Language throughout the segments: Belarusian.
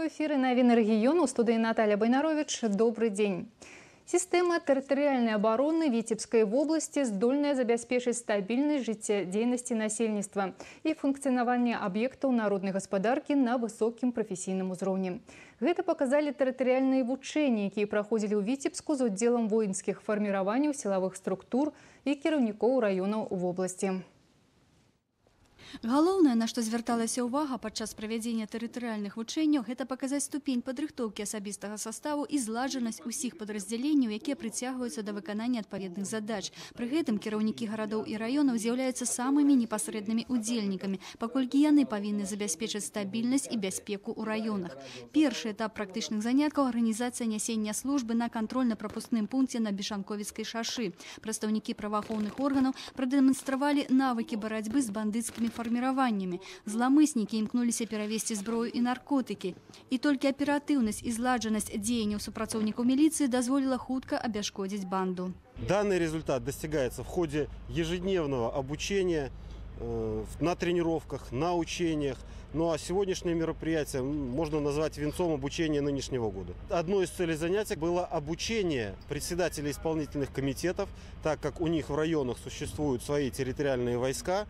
У эфире «Новины региона» у студии Наталья Байнарович. Добрый день. Система тэрытарыяльнай обороны Витебской области здольная забяспечыць стабільнасць жыццядзейнасці насельніцтва і функцыянаванне аб'ектаў народнай гаспадаркі на высокім прафесійным узроўні. Гэта показалі тэрытарыяльныя вучэнні, якія праходзілі ў Витебску з удзелам воінскіх фарміраванняў сілавых структур і кіраўнікоў раёнаў в области. Галоўнае, на што звярталася ўвага падчас правядзення тэрытарыяльных вучэнняў, гэта паказаць ступень падрыхтоўкі асабістага саставу і зладжанасць усіх падраздзяленняў, якія прыцягваюцца да выканання адпаведных задач. Пры гэтым кіраўнікі гарадоў і раёнаў з'яўляюцца самымі непасрэднымі удзельнікамі, паколькі яны павінны забяспечыць стабільнасць і бяспеку ў раёнах. Першы этап практычных заняткаў – арганізацыя нясення службы на кантрольна-прапускным пункце на Бешанковіцкай шашы. Прадстаўнікі праваахоўных органаў прадэманстравалі навыкі барацьбы з бандыцкімі фарміраваннямі. Зламыснікі імкнуліся перавесці зброю і наркотыкі. І толькі аператыўнасць і зладжанасць дзеянняў супрацоўнікаў міліцыі дазволіла хутка абяшкодзіць банду. Данный результат достигается в ходе ежедневного обучения на тренировках, на учениях. Ну а сегодняшнее мероприятие можно назвать венцом обучения нынешнего года. Одной из целей занятий было обучение председателей исполнительных комитетов, так как у них в районах существуют свои территориальные войска.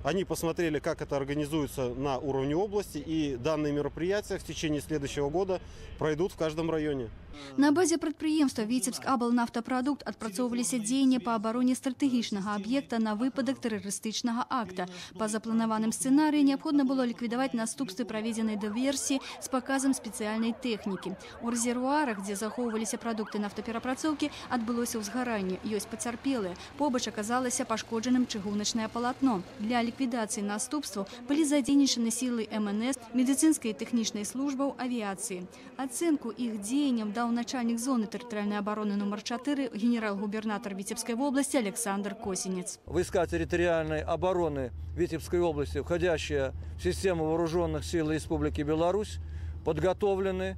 Они посмотрели, как это организуется на уровне области, и данные мероприятия в течение следующего года пройдут в каждом районе. На базе прадпрыемства «Витебск-Аблнафтапрадукт» адпрацоўваліся дзеянні па абароне стратэгічнага аб'екта на выпадак тэрарыстычнага акта. Па запланаваным сцэнарыі неабходна было ліквідаваць наступствы праведзенай дыверсіі з паказам спецыяльнай тэхнікі. У рэзервуарах, дзе захоўваліся прадукты нафтаперапрацоўкі, адбылося ўзгаранне. Ёсць пацярпелыя. Побач аказалася пашкоджаным чыгуначнае палатно. Для ліквідацыі наступстваў былі задзейнічаны сілы МНС, медыцынскай і тэхнічнай службаў авіяцыі. Ацэнку іх дзеянням даў начальник зоны территориальной обороны номер 4, генерал-губернатор Витебской области Александр Косинец. Войска территориальной обороны Витебской области, входящие в систему вооруженных сил Республики Беларусь, подготовлены,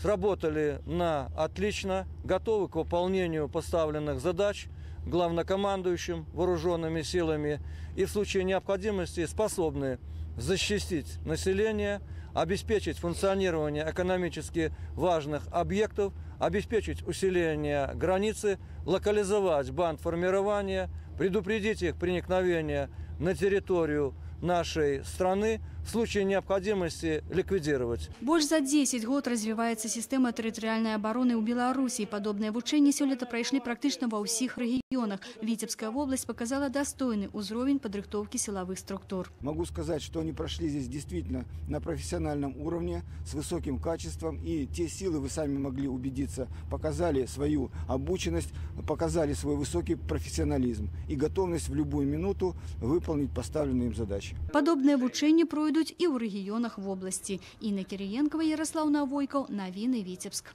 сработали на отлично, готовы к выполнению поставленных задач главнокомандующим вооруженными силами и в случае необходимости способны защитить население, обеспечить функционирование экономически важных объектов, обеспечить усиление границы, локализовать бандформирование, предупредить их проникновение на территорию нашей страны, в случае необходимости ликвидировать. Больш за 10 год развивается система территориальной обороны у Беларуси. Подобные вучэнні сёлета пройшли практично во всех регионах. Витебская область показала достойный уровень подрыхтовки силовых структур. Могу сказать, что они прошли здесь действительно на профессиональном уровне, с высоким качеством. И те силы, вы сами могли убедиться, показали свою обученность, показали свой высокий профессионализм и готовность в любую минуту выполнить поставленные им задачи. Подобные вучэнні пройдут и у регионах в области. Инна Кириенкова, Ярослав Навойков, Новины Витебск.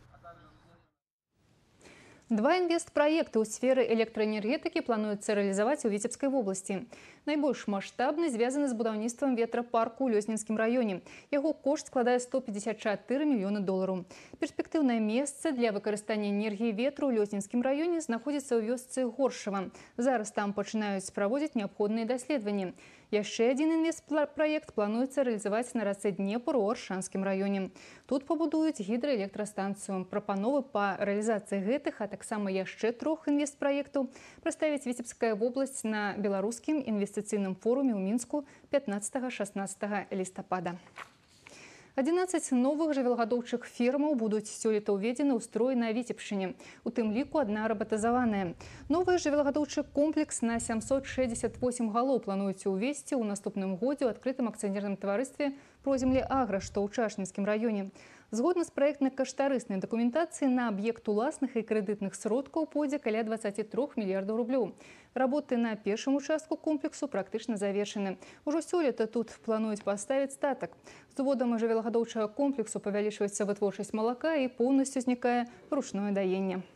Два инвестпроекта ў сферы электроэнергетыкі плануецца рэалізаваць у Витебской области. Найбольш маштабны звязаны з будаўніцтвам ветрапарку ў Лёзнінскім раёне. Яго кошт складае $154 мільёны. Перспектыўнае месца для выкарыстання энергіі ветру ў Лёзнінскім раёне знаходзіцца ў вёсцы Горшава. Зараз там пачынаюць праводзіць неабходныя даследаванні. Яшчэ один инвестпроект плануецца рэалізаваць на рацэ Днепр у Оршанскім раёне. Тут пабудуюць гідраэлектрастанцыю. Прапановы па рэалізацыі гэтых, а таксама яшчэ 3 інвестпраектаў прадставіць Витебская вобласць на беларускім інвестыцыйным форуме ў Мінску 15-16 лістапада. 11 новых жывёлагадоўчых фермаў будуць сёлета ўведзены ў строй на Віцебшчыне. У тым ліку одна рабатызаваная. Новы жывёлагадоўчы комплекс на 768 галоў плануецца ўвесці ў наступным годзе ў адкрытым акцыянерным таварыстве «Проземле Агра», што ў Чашнінскім раёне. Згодна з праектна-каштарыснай дакументацыяй на аб'ект уласных і крэдытных сродкаў пойдзе каля 23 мільярдаў рублёў. Работы на першым участку комплексу практычна завершаны. Ужо сёлета тут плануюць паставіць статак. З уводам жывёлагадоўчага комплексу павялічваецца вытворчасць малака і поўнасцю знікае ручное даенне.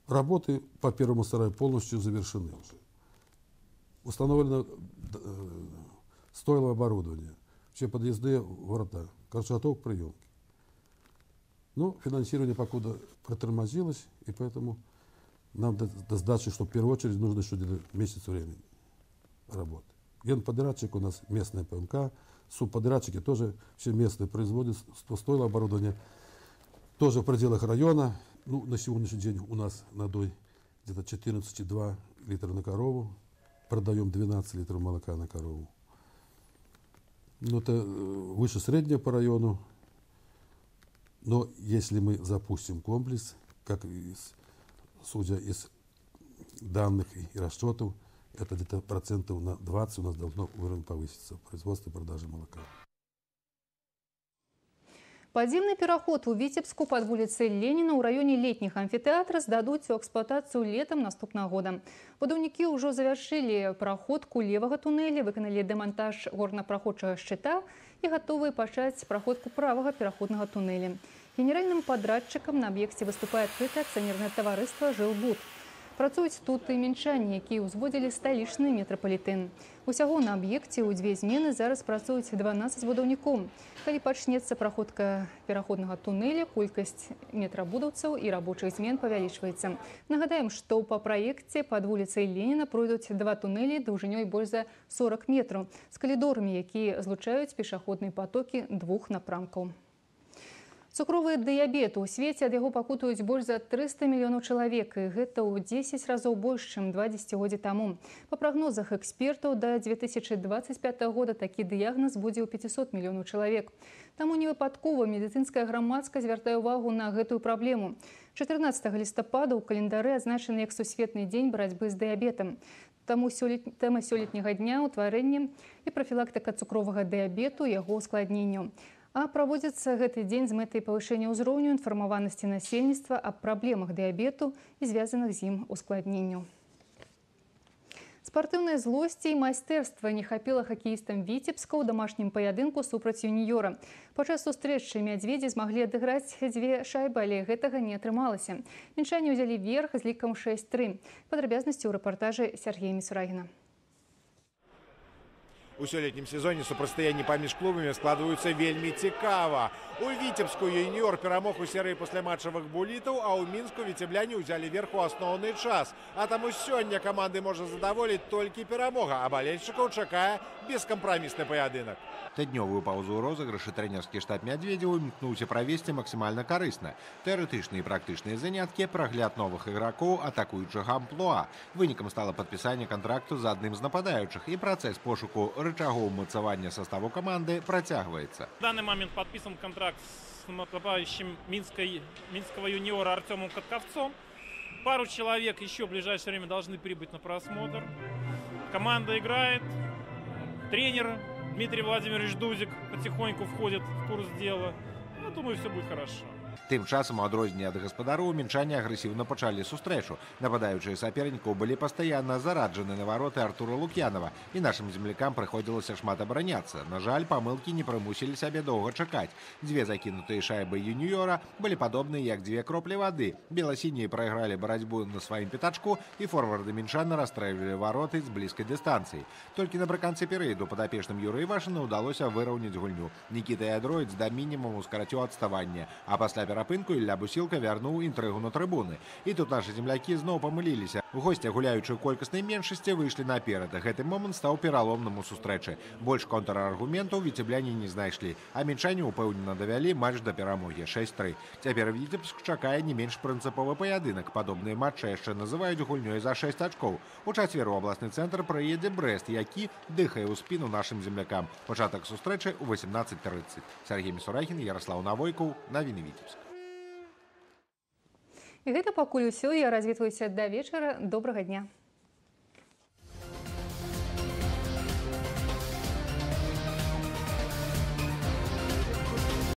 Работы по первому сараю полностью завершены уже. Установлено стойловое оборудование, все подъезды, ворота, корчаток, приемки. Но финансирование покуда протормозилось, и поэтому нам до сдачи, что в первую очередь нужно еще где-то месяц времени работы. Генподрядчик у нас местная ПМК, субподрядчики тоже все местные производят, стоило оборудование. Тоже в пределах района. Ну, на сегодняшний день у нас надой где-то 14,2 литра на корову. Продаем 12 литров молока на корову. Ну, это выше среднего по району. Но если мы запустим комплекс, как судя из данных и расчетов, это где-то процентов на 20 у нас должно уровень повыситься в производстве и продаже молока. Падземны пераход у Віцебску пад вуліцай Леніна ў раёне летніх амфітэатра здадуць у эксплуатацыю летам наступнага года. Будаўнікі ўжо завяршылі праходку левага тунэля, выканалі дэмантаж горнапраходчага шчыта і гатовыя пачаць праходку правага пераходнага тунэля. Генеральным падрадчыкам на аб'екце выступае адкрытае акцыянернае таварыства «Жылбуд». Працуюць тут і мінчане, якія ўзводзілі сталічны метрапалітэн. Усяго на аб'екце ў 2 змены зараз працуюць 12 будаўнікоў. Калі пачнецца праходка пераходнага тунэля, колькасць метрабудаўцаў і рабочых змен павялічваецца. Нагадаем, што па праекце пад вуліцай Леніна пройдуць 2 тунэлі даўжынёй больш за 40 метраў з калідорамі, якія злучаюць пешаходныя патокі 2 напрамкаў. Цукровы дыябет у свеце ад яго пакутаюць больш за 300 мільёнаў чалавек, і гэта ў 10 разоў больш, чым 2 дзесяцігоддзі таму. Па прагнозах экспертаў, да 2025 года такі дыягназ будзе ў 500 мільёнаў чалавек. Таму невыпадкова медыцынская грамадскасць звяртае ўвагу на гэтую праблему. 14 лістапада ў календары адзначаны як сусветны дзень барацьбы з дыябетам. Таму тэма сёлетняга дня ўтварэнне і прафілактыка цукровага дыябету і яго ускладненню. А праводзіцца гэты дзень з мэтай павышэння ўзроўню інфармаванасці насельніцтва аб праблемах дыябету і звязаных з ім ускладненняў. Спартыўнай злосці і майстэрства не хапіла хакеістам Віцебска ў дамашнім паядынку супраць юніёра. Падчас сустрэчы мядзведзі змаглі адыграць 2 шайбы, але гэтага не атрымалася. Мінчане ўзялі верх з лікам 6-3. Падрабязнасці ў рэпартажы Сергея Мисурагіна. У сёлетнім сезоне супрацьстаянні паміж клубамі складваюцца вельмі цікава. У Віцебску юніёр перамог у серыі пасляматчавых булітаў, а ў Мінску віцебляне ўзялі верх у асноўны час. А таму сёння каманды можа задаволіць толькі перамога, а балельшчыкаў чакае бескампрамісны паядынак. Тыднёвую паузу ў розыгрышы трэнерскі штаб Мядзведзева імкнуўся правесці максімальна карысна. Тэарэтычныя і практычныя заняткі, прагляд новых ігракоў, атакуючага амплуа. Вынікам стала падпісанне кантракту з адным з нападаючых, і працэс пошуку рычагоў умацавання составу команды протягивается. В данный момент подписан контракт с нападающим минского юниора Артемом Катковцом. Пару человек еще в ближайшее время должны прибыть на просмотр. Команда играет. Тренер Дмитрий Владимирович Дудик потихоньку входит в курс дела. Я думаю, все будет хорошо. Тым часам, у адрозненне ад гаспадароў, мінчане агрэсіўна пачалі сустрэчу. Нападаючыя сапернікаў былі пастаянна зараджаны на вароты Артура Лук'янова, і нашым землякам прыходзілася шмат абараняцца. На жаль, памылкі не прымусілі сябе доўга чакаць. 2 закінутыя шайбы юніёра былі падобныя як 2 кроплі вады. Беласінія прайгралі барацьбу на сваім пятачку, і форварды мінчан расстрэльвалі вароты з блізкай дыстанцыі. Толькі напрыканцы перыяду падапечным Юры Івашына ўдалося выраўняць гульню. Нікіта Ядроіц да мінімуму скараціў адставанне, а пасля перапынку Ілля Бусілка вярнуў інтрыгу на трыбуны. І тут нашы землякі зноў памыліліся. Госці, гуляючы ў колькаснай меншасці, выйшлі наперад. Гэты момант стаў пераломным у сустрэчы. Больш контраргументаў віцебляне не знайшлі, а мінчане ўпэўнена давялі матч да перамогі 6-3. Цяпер Віцебск чакае не менш прынцыповы паядынак. Падобныя матчы яшчэ называюць гульнёй за 6 ачкоў. У чацвер у абласны цэнтр прыедзе Брэст, які дыхае ў спіну нашым землякам. Пачатак сустрэчы ў 18:30. Сергей Мисурагін, Ярослаў Навойкаў, навіны Віцебск. І гэта пакуль усё. Я развітваюся да вечара. Добрага дня.